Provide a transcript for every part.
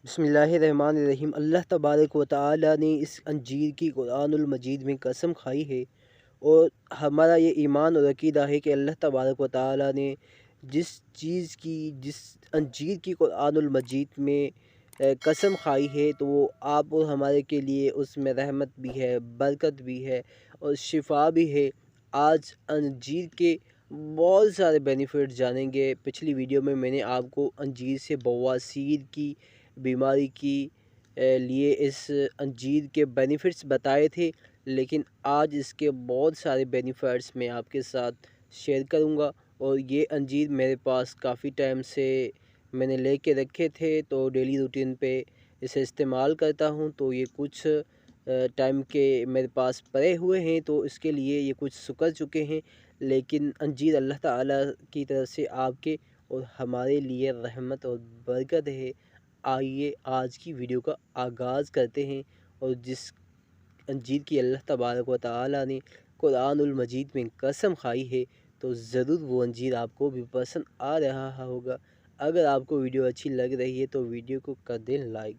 बिस्मिल्लाहिर्रहमानिर्रहीम। अल्लाह तबारक व तआला ने इस अंजीर की कुरानुल मजीद में कसम खाई है और हमारा ये ईमान और अकीदा है कि अल्लाह तबारक व तआला ने जिस अंजीर की कुरानुल मजीद में कसम खाई है तो वो आप और हमारे के लिए उसमें रहमत भी है, बरकत भी है और शिफा भी है। आज अंजीर के बहुत सारे बेनिफिट जानेंगे। पिछली वीडियो में मैंने आपको अंजीर से बवासीर की बीमारी की लिए इस अंजीर के बेनिफिट्स बताए थे, लेकिन आज इसके बहुत सारे बेनिफिट्स मैं आपके साथ शेयर करूंगा। और ये अंजीर मेरे पास काफ़ी टाइम से मैंने लेके रखे थे, तो डेली रूटीन पे इसे इस्तेमाल करता हूं। तो ये कुछ टाइम के मेरे पास पड़े हुए हैं, तो इसके लिए ये कुछ सुकड़ चुके हैं। लेकिन अंजीर अल्लाह ताला की तरफ से आपके और हमारे लिए रहमत और बरकत है। आइए आज की वीडियो का आगाज़ करते हैं। और जिस अंजीर की अल्लाह तबारक व तआला ने कुरानुल मजीद में कसम खाई है, तो ज़रूर वो अंजीर आपको भी पसंद आ रहा होगा। अगर आपको वीडियो अच्छी लग रही है तो वीडियो को कर दें लाइक।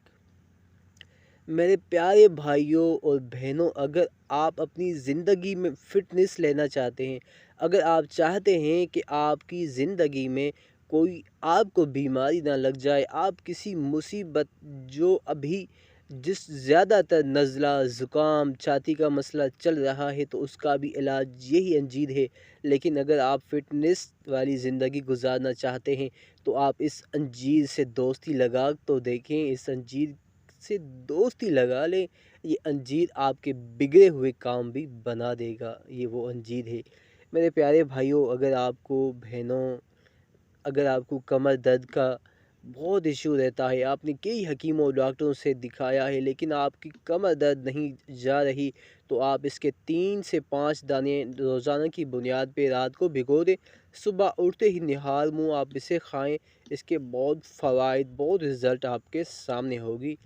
मेरे प्यारे भाइयों और बहनों, अगर आप अपनी ज़िंदगी में फ़िटनेस लेना चाहते हैं, अगर आप चाहते हैं कि आपकी ज़िंदगी में कोई आपको बीमारी ना लग जाए, आप किसी मुसीबत जो अभी जिस ज़्यादातर नज़ला, ज़ुकाम, छाती का मसला चल रहा है, तो उसका भी इलाज यही अंजीर है। लेकिन अगर आप फ़िटनेस वाली ज़िंदगी गुजारना चाहते हैं, तो आप इस अंजीर से दोस्ती लगा तो देखें। इस अंजीर से दोस्ती लगा लें, ये अंजीर आपके बिगड़े हुए काम भी बना देगा। ये वो अंजीर है। मेरे प्यारे भाइयों, अगर आपको बहनों, अगर आपको कमर दर्द का बहुत इशू रहता है, आपने कई हकीमों और डॉक्टरों से दिखाया है लेकिन आपकी कमर दर्द नहीं जा रही, तो आप इसके 3 से 5 दाने रोज़ाना की बुनियाद पे रात को भिगो दें। सुबह उठते ही निहार मुँह आप इसे खाएं। इसके बहुत फ़वाइद, बहुत रिज़ल्ट आपके सामने होगी।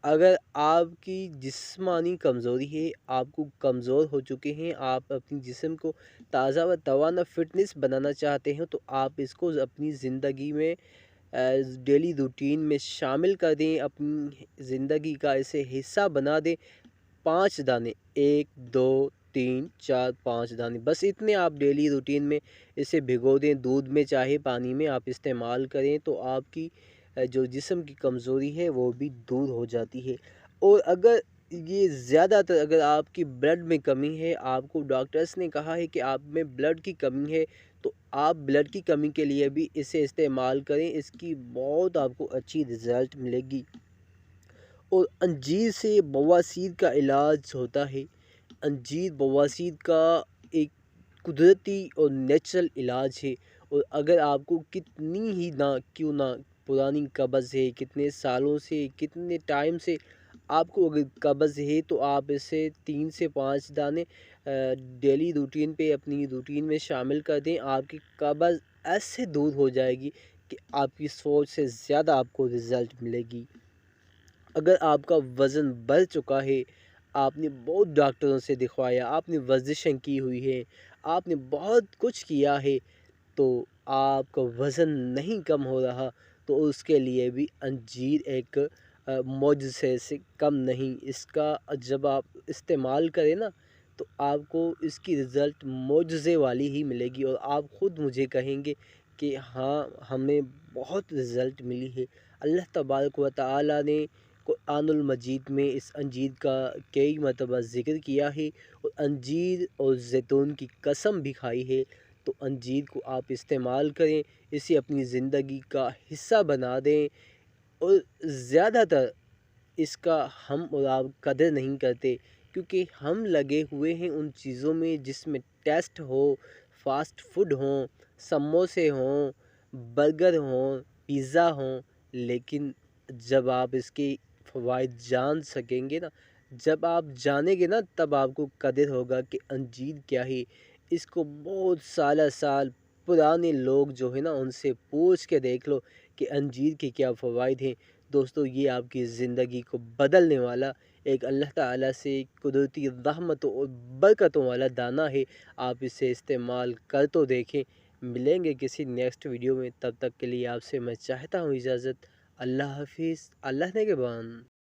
अगर आपकी जिस्मानी कमज़ोरी है, आपको कमज़ोर हो चुके हैं, आप अपनी जिस्म को ताज़ा व तवाना फ़िटनेस बनाना चाहते हैं, तो आप इसको अपनी ज़िंदगी में डेली रूटीन में शामिल कर दें, अपनी ज़िंदगी का इसे हिस्सा बना दें। 5 दाने, 1, 2, 3, 4, 5 दाने, बस इतने आप डेली रूटीन में इसे भिगो दें। दूध में चाहे पानी में आप इस्तेमाल करें, तो आपकी जो जिस्म की कमज़ोरी है वो भी दूर हो जाती है। और अगर ये ज़्यादातर अगर आपकी ब्लड में कमी है, आपको डॉक्टर्स ने कहा है कि आप में ब्लड की कमी है, तो आप ब्लड की कमी के लिए भी इसे इस्तेमाल करें। इसकी बहुत आपको अच्छी रिज़ल्ट मिलेगी। और अंजीर से बवासीर का इलाज होता है। अंजीर बवासीर का एक कुदरती और नेचुरल इलाज है। और अगर आपको कितनी ही ना क्यों ना पुरानी कब्ज़ है, कितने सालों से, कितने टाइम से आपको अगर कब्ज़ है, तो आप इसे 3 से 5 दाने डेली रूटीन पे अपनी रूटीन में शामिल कर दें। आपकी कब्ज़ ऐसे दूर हो जाएगी कि आपकी सोच से ज़्यादा आपको रिज़ल्ट मिलेगी। अगर आपका वज़न बढ़ चुका है, आपने बहुत डॉक्टरों से दिखवाया, आपने वर्जिशें की हुई है, आपने बहुत कुछ किया है, तो आपका वज़न नहीं कम हो रहा, तो उसके लिए भी अंजीर एक मुआजिज़े से कम नहीं। इसका जब आप इस्तेमाल करें ना, तो आपको इसकी रिज़ल्ट मुआजिज़े वाली ही मिलेगी और आप ख़ुद मुझे कहेंगे कि हाँ, हमें बहुत रिज़ल्ट मिली है। अल्लाह तबारक व तआला ने कुरानुल मजीद में इस अंजीर का कई मरतबा ज़िक्र किया है और अंजीर और ज़ैतून की कसम भी खाई है। तो अंजीर को आप इस्तेमाल करें, इसे अपनी ज़िंदगी का हिस्सा बना दें। और ज़्यादातर इसका हम और आप कदर नहीं करते, क्योंकि हम लगे हुए हैं उन चीज़ों में जिसमें टेस्ट हो, फास्ट फूड हों, समोसे हों, बर्गर हों, पिज़्ज़ा हों। लेकिन जब आप इसके फ़वाइद जान सकेंगे ना, जब आप जानेंगे ना, तब आपको कदर होगा कि अंजीर क्या है। इसको बहुत साल पुराने लोग जो है ना, उनसे पूछ के देख लो कि अंजीर के क्या फ़वाइद हैं। दोस्तों, ये आपकी ज़िंदगी को बदलने वाला एक अल्लाह ताला से कुदरती रहमतों और बरकतों वाला दाना है। आप इसे इस्तेमाल कर तो देखें। मिलेंगे किसी नेक्स्ट वीडियो में, तब तक के लिए आपसे मैं चाहता हूँ इजाज़त। اللہ حافظ، اللہ نگہبان۔